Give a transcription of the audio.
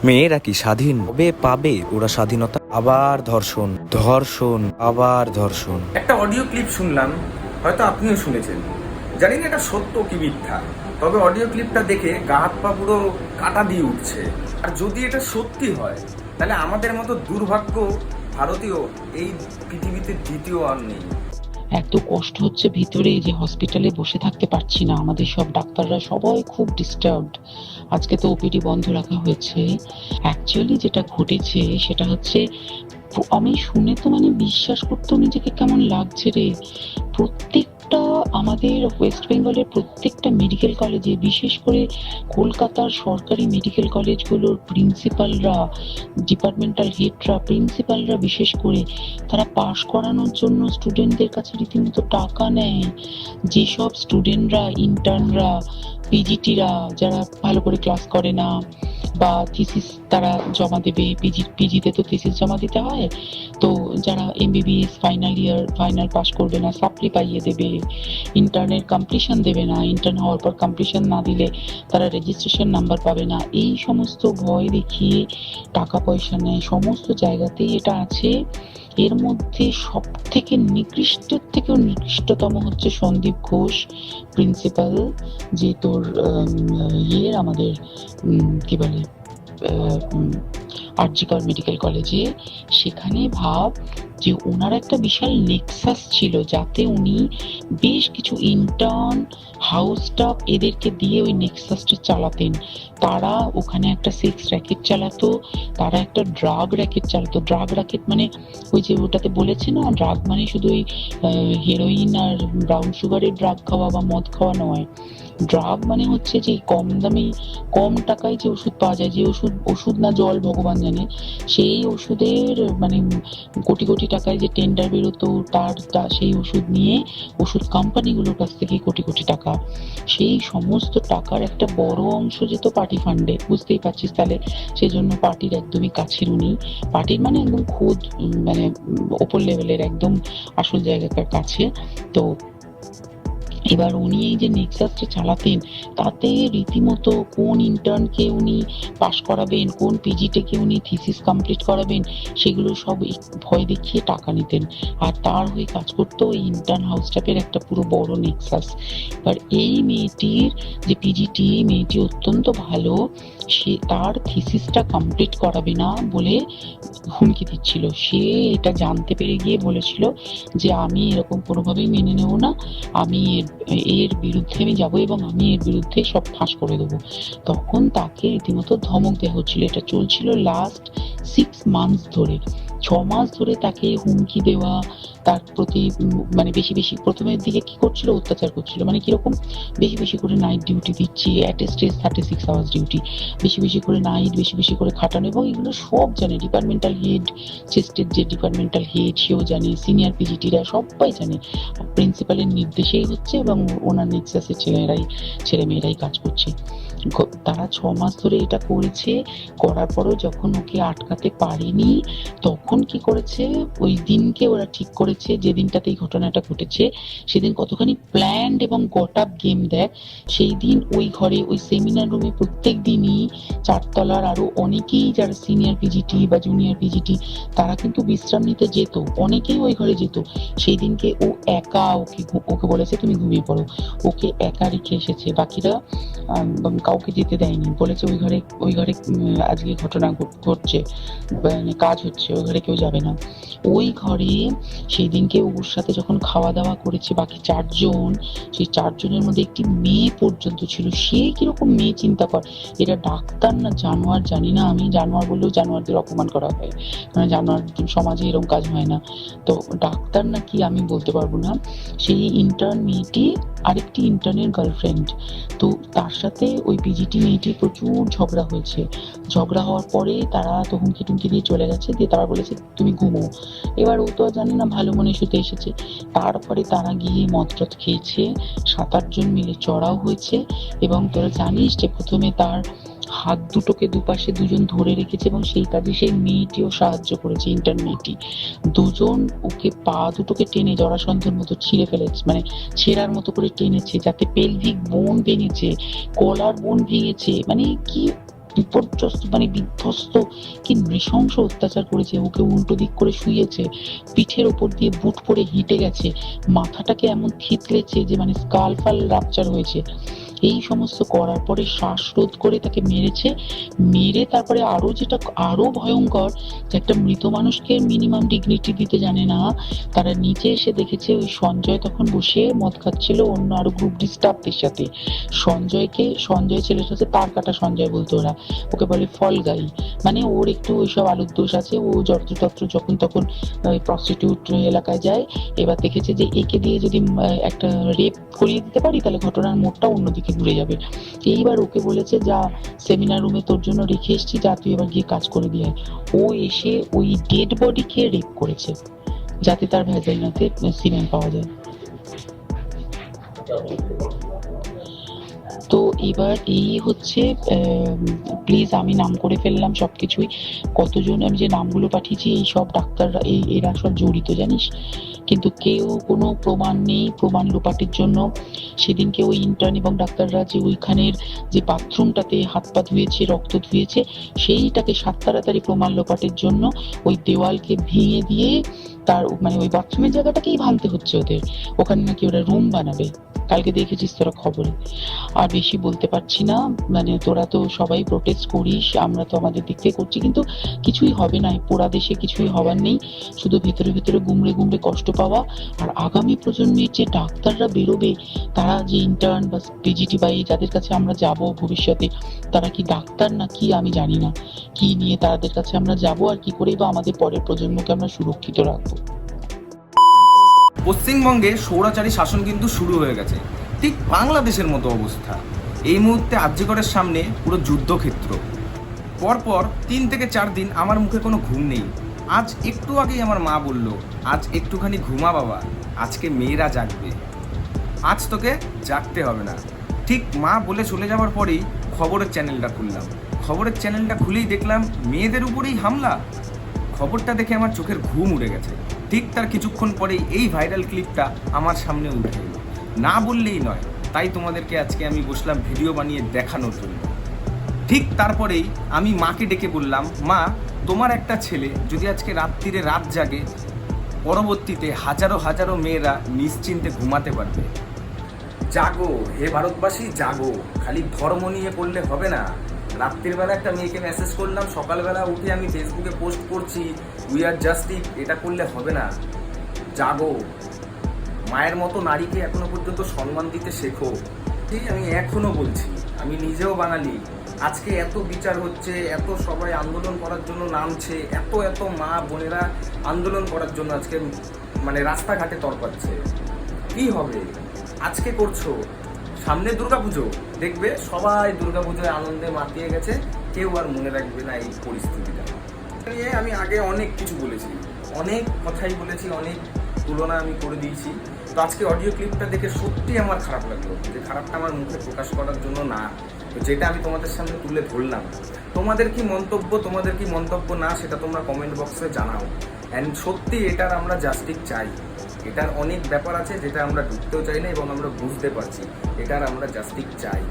মেয়েরা কি স্বাধীন কবে পাবে ওরা স্বাধীনতা? আবার ধর্ষণ, ধর্ষণ, আবার ধর্ষণ। একটা অডিও ক্লিপ শুনলাম, হয়তো আপনিও শুনেছেন, জানি না এটা সত্য কি মিথ্যা, তবে অডিও ক্লিপটা দেখে গা হাত পা পুরো কাটা দিয়ে উঠছে। আর যদি এটা সত্যি হয়, তাহলে আমাদের মতো দুর্ভাগ্য ভারতীয় এই পৃথিবীতে দ্বিতীয় আর নেই। এত কষ্ট হচ্ছে ভিতরে যে হসপিটালে বসে থাকতে পারছি না। আমাদের সব ডাক্তাররা সবাই খুব ডিস্টার্বড। আজকে তো ওপিডি বন্ধ রাখা হয়েছে। অ্যাকচুয়ালি যেটা ঘটেছে সেটা হচ্ছে, আমি শুনে তো বিশ্বাস করতেও নিজেকে কেমন লাগছে রে। প্রত্যেকটা আমাদের ওয়েস্ট বেঙ্গলের প্রত্যেকটা মেডিকেল কলেজে, বিশেষ করে কলকাতার সরকারি মেডিকেল কলেজগুলোর প্রিন্সিপালরা, ডিপার্টমেন্টাল হেডরা, প্রিন্সিপালরা বিশেষ করে, তারা পাশ করানোর জন্য স্টুডেন্টদের কাছে রীতিমতো টাকা নেয়। যেসব স্টুডেন্টরা, ইন্টার্নরা, পিজিটিরা যারা ভালো করে ক্লাস করে না বা থিসিস তারা জমা দেবে, পিজিতে তো থিসিস জমা দিতে হয়, তো যারা MBBS final year final pass করবে না, সাপ্লি পাইয়ে দেবে, ইন্টার্নের কমপ্লিশন দেবে না, ইন্টার্ন হওয়ার পর কমপ্লিশন না দিলে তারা রেজিস্ট্রেশন নাম্বার পাবে না, এই সমস্ত ভয় দেখিয়ে টাকা পয়সা নেয়। সমস্ত জায়গাতেই এটা আছে। এর মধ্যে সব থেকে নিকৃষ্টের থেকেও নিকৃষ্টতম হচ্ছে সন্দীপ ঘোষ, প্রিন্সিপাল, যে তোর আমাদের কি বলে আরজিকর মেডিকেল কলেজে। সেখানে ভাব যে ওনার একটা বিশাল নেক্সাস ছিল, যাতে উনি বেশ কিছু ইন্টার্ন, হাউস স্টাফ এদেরকে দিয়ে ওই নেক্সাসটা চালাতেন। তারা ওখানে একটা সেক্স র্যাকেট চালাতো, তারা একটা ড্রাগ র্যাকেট চালাতো। ড্রাগ র্যাকেট মানে ওই যে ওটাতে বলেছে না, ড্রাগ মানে শুধু ওই হেরোইন আর ব্রাউন সুগারের ড্রাগ খাওয়া বা মদ খাওয়া নয়। ড্রাগ মানে হচ্ছে যে কম দামে, কম টাকায় যে ওষুধ পাওয়া যায়, যে ওষুধ না জল ভগবান জানে, সেই ওষুধের কোটি কোটি টাকায় যে টেন্ডার বেরোতো, সেই ওষুধ নিয়ে ওষুধ কোম্পানিগুলোর কাছ থেকে কোটি কোটি টাকা, সেই সমস্ত টাকার একটা বড় অংশ যেত পার্টি ফান্ডে। বুঝতেই পারছিস তাহলে। সেই জন্য পার্টির একদমই কাছের উনি, পার্টির মানে একদম খোঁজ, মানে ওপর লেভেলের একদম আসল জায়গাটার কাছে। তো এবার উনি এই যে নেক্সাসটা চালাতেন, তাতে রীতিমতো কোন ইন্টার্নকে উনি পাশ করাবেন, কোন পিজিটাকে উনি থিসিস কমপ্লিট করাবেন, সেগুলো সব ভয় দেখিয়ে টাকা নিতেন। আর তার হয়ে কাজ করতো ওই ইন্টার্ন হাউস স্টাফের একটা পুরো বড় নেক্সাস। এবার এই মেয়েটির যে পিজিটি, মেয়েটি অত্যন্ত ভালো, সে তার থিসিসটা কমপ্লিট করাবে না বলে হুমকি দিচ্ছিল। সে এটা জানতে পেরে গিয়ে বলেছিল যে আমি এরকম কোনোভাবেই মেনে নেব না, আমি এর বিরুদ্ধে আমি যাবো এবং আমি এর বিরুদ্ধে সব ফাঁস করে দেবো। তখন তাকে রীতিমতো ধমক দেওয়া হচ্ছিল। এটা চলছিল লাস্ট 6 মান্থস ধরে। 6 মাস ধরে তাকে হুমকি দেওয়া, তার প্রতি বেশি বেশি প্রথমের দিকে কি করছিল, অত্যাচার করছিল। কিরকম, বেশি বেশি করে নাইট ডিউটি দিচ্ছি, at a stress 36 hours duty, বেশি বেশি করে নাইট, বেশি বেশি করে খাটানো, এবং এগুলো সব জানে ডিপার্টমেন্টাল হেড, চেস্টের যে ডিপার্টমেন্টাল হেড সেও জানে, সিনিয়র পিজিটিরা সবাই জানে। প্রিন্সিপালের নির্দেশেই হচ্ছে এবং ওনার নেক্সাসের ছেলেমেয়েরাই কাজ করছে। তারা 6 মাস ধরে এটা করেছে। করার পরও যখন ওকে আটকাতে পারেনি, তখন কি করেছে, ওই দিনকে ওরা ঠিক করেছে, যে দিনটাতে এই ঘটনাটা ঘটেছে সেদিন কতখানি প্ল্যান্ড এবং গট আপ গেম দেখ। সেই দিন ওই ঘরে, ওই সেমিনার রুমে প্রত্যেক দিনই 4 তলার আরো অনেকেই যারা সিনিয়র পিজিটি বা জুনিয়র পিজিটি, তারা কিন্তু বিশ্রাম নিতে যেত, অনেকেই ওই ঘরে যেত। সেই দিনকে ও একা, ওকে বলেছে তুমি ঘুমিয়ে পড়ো, ওকে একা রেখে এসেছে। বাকিরা কাউকে যেতে দেয়নি, বলেছে ওই ঘরে আজকে ঘটনা ঘটছে, কাজ হচ্ছে, ওই ঘরে কেউ যাবে না। ওই ঘরে সেই দিনকে ওর সাথে যখন খাওয়া দাওয়া করেছে বাকি 4 জন, সেই 4 জনের মধ্যে একটি মেয়ে পর্যন্ত ছিল। সে কিরকম মেয়ে চিন্তা কর, এটা ডাক্তার না জানোয়ার জানি না, আমি জানোয়ার বললেও জানোয়ারদের অপমান করা হয়, কারণ জানোয়ার সমাজে এরকম কাজ হয় না। তো ডাক্তার না কি আমি বলতে পারবো না। সেই ইন্টার্ন মেয়েটি আরেকটি ইন্টার্নের গার্লফ্রেন্ড, তো তার সাথে ওই পিজিটি মেয়েটির প্রচুর ঝগড়া হয়েছে। ঝগড়া হওয়ার পরে তারা তো হুমকি টুমকি দিয়ে চলে গেছে, দিয়ে তারা বলেছে তুমি ঘুমো। এবার ও তো জানি না, ভালো মনে শুতে এসেছে। তারপরে তারা গিয়ে মদটদ খেয়েছে, 7-8 জন মিলে চড়াও হয়েছে। এবং তোরা জানিস যে প্রথমে তার হাত দুটোকে দুপাশে 2 জন ধরে রেখেছে এবং সেই কাজে সেই মেয়েটিও সাহায্য করেছে, ইন্টার্ন মেয়েটি। 2 জন ওকে পা দুটোকে টেনে জরাসন্ধের মতো ছিঁড়ে ফেলেছে, ছেঁড়ার মতো করে টেনেছে, যাতে পেলভিক বোন ভেঙেছে, কলার বোন ভেঙেছে। কি বিপর্যস্ত মানে বিধ্বস্ত, কি নৃশংস অত্যাচার করেছে। ওকে উল্টো দিক করে শুয়েছে, পিঠের ওপর দিয়ে বুট পরে হেঁটে গেছে, মাথাটাকে এমন থেতলেছে যে মানে স্কাল ফাল রাপচার হয়েছে। এই সমস্ত করার পরে শ্বাসরোধ করে তাকে মেরেছে। মেরে তারপরে আরো যেটা আরো ভয়ঙ্কর, যে একটা মৃত মানুষকে মিনিমাম ডিগনিটি দিতে জানে না, তারা নিচে এসে দেখেছে ওই সঞ্জয় তখন বসে মদ খাচ্ছিল অন্য আরো গ্রুপ ডি স্টাফদের সাথে। সঞ্জয় ছেলেটা হচ্ছে তার কাটা সঞ্জয় বলতো ওরা, ওকে বলে ফল গাই, মানে ওর একটু ওইসব আলুর দোষ আছে। ও যত্রতত্র যখন তখন প্রস্টিটিউট এলাকায় যায়। এবার দেখেছে যে একে দিয়ে যদি একটা রেপ করিয়ে দিতে পারি তাহলে ঘটনার মোড়টা অন্যদিকে ঘুরে যাবে। এইবার ওকে বলেছে, যা সেমিনার রুমে তোর জন্য রেখে এসছি, যা তুই এবার গিয়ে কাজ করে দিয়ে আয়। ও এসে ওই ডেড বডিকে রেপ করেছে যাতে তার ভ্যাজাইনাতে সিমেন্ট পাওয়া যায়। তো এবার এই হচ্ছে, প্লিজ আমি নাম করে ফেললাম সবকিছুই, কতজন আমি যে নামগুলো পাঠিয়েছি এই সব ডাক্তাররা এরা সব জড়িত জানিস, কিন্তু কেউ কোনো প্রমাণ নেই। প্রমাণ লোপাটের জন্য সেদিনকে ওই ইন্টার্ন এবং ডাক্তাররা যে ওইখানের যে বাথরুমটাতে হাত পা ধুয়েছে, রক্ত ধুয়েছে, সেইটাকে তাড়াতাড়ি প্রমাণ লোপাটের জন্য ওই দেওয়ালকে ভেঙে দিয়ে তার মানে ওই বাথরুমের জায়গাটাকেই ভাঙতে হচ্ছে ওদের। ওখানে নাকি ওরা রুম বানাবে, কালকে দেখেছিস তোরা খবরে। আর বেশি বলতে পারছি না, মানে তোরা তো সবাই প্রোটেস্ট করিস, আমরা তো আমাদের দিক থেকে করছি, কিন্তু কিছুই হবে না। পোড়া দেশে কিছুই হবার নেই, শুধু ভেতরে ভেতরে গুমড়ে গুমড়ে কষ্ট পাওয়া। আর আগামী প্রজন্মের যে ডাক্তাররা বেরোবে, তারা যে ইন্টার্ন বা পিজিটি বা যাদের কাছে আমরা যাব ভবিষ্যতে, তারা কি ডাক্তার না কি আমি জানি না, কি নিয়ে তাদের কাছে আমরা যাব আর কি করে বা আমাদের পরের প্রজন্মকে আমরা সুরক্ষিত রাখবো। পশ্চিমবঙ্গে স্বৈরাচারী শাসন কিন্তু শুরু হয়ে গেছে, ঠিক বাংলাদেশের মতো অবস্থা। এই মুহূর্তে আরজিকরের সামনে পুরো যুদ্ধক্ষেত্র। পরপর 3 থেকে 4 দিন আমার মুখে কোনো ঘুম নেই। আজ একটু আগেই আমার মা বলল, আজ একটুখানি ঘুমা বাবা, আজকে মেয়েরা জাগবে, আজ তোকে জাগতে হবে না। ঠিক মা বলে চলে যাওয়ার পরেই খবরের চ্যানেলটা খুললাম। খবরের চ্যানেলটা খুলেই দেখলাম মেয়েদের উপরেই হামলা। খবরটা দেখে আমার চোখের ঘুম উড়ে গেছে। ঠিক তার কিছুক্ষণ পরেই এই ভাইরাল ক্লিপটা আমার সামনে উঠে এলো, না বললেই নয়। তাই তোমাদেরকে আজকে আমি বসলাম ভিডিও বানিয়ে দেখানোর জন্য। ঠিক তারপরেই আমি মাকে ডেকে বললাম, মা, তোমার একটা ছেলে যদি আজকে রাত্রিরে রাত জাগে, পরবর্তীতে হাজারো হাজারো মেয়েরা নিশ্চিন্তে ঘুমাতে পারবে। জাগো হে ভারতবাসী, জাগো। খালি ধর্ম নিয়ে করলে হবে না। রাত্রির বেলা একটা মেয়েকে মেসেজ করলাম, সকালবেলা উঠে আমি ফেসবুকে পোস্ট করছি উই আর জাস্টিস, এটা করলে হবে না। জাগো, মায়ের মতো নারীকে এখনো পর্যন্ত সম্মান দিতে শেখো। এই আমি এখনো বলছি, আমি নিজেও বাঙালি। আজকে এত বিচার হচ্ছে, এত সবাই আন্দোলন করার জন্য নামছে, এত এত মা বোনেরা আন্দোলন করার জন্য আজকে মানে রাস্তাঘাটে তরপাচ্ছে। কি হবে? আজকে করছো, সামনে দুর্গাপুজো, দেখবে সবাই দুর্গাপুজোয় আনন্দে মাতিয়ে গেছে, কেউ আর মনে রাখবে না এই পরিস্থিতিটা নিয়ে। আমি আগে অনেক কিছু বলেছি, অনেক কথাই বলেছি, অনেক তুলনা আমি করে দিয়েছি। তো আজকে অডিও ক্লিপটা দেখে সত্যি আমার খারাপ লাগলো, যে খারাপটা আমার মুখে প্রকাশ করার জন্য না, তো যেটা আমি তোমাদের সামনে তুলে ধরলাম। তোমাদের কি মন্তব্য না সেটা তোমরা কমেন্ট বক্সে জানাও। অ্যান্ড সত্যি এটার আমরা জাস্টিস চাই। এটার অনেক ব্যাপার আছে যেটা আমরা ঢুকতেও চাই না এবং আমরা বুঝতে পারছি, এটার আমরা জাস্টিস চাই।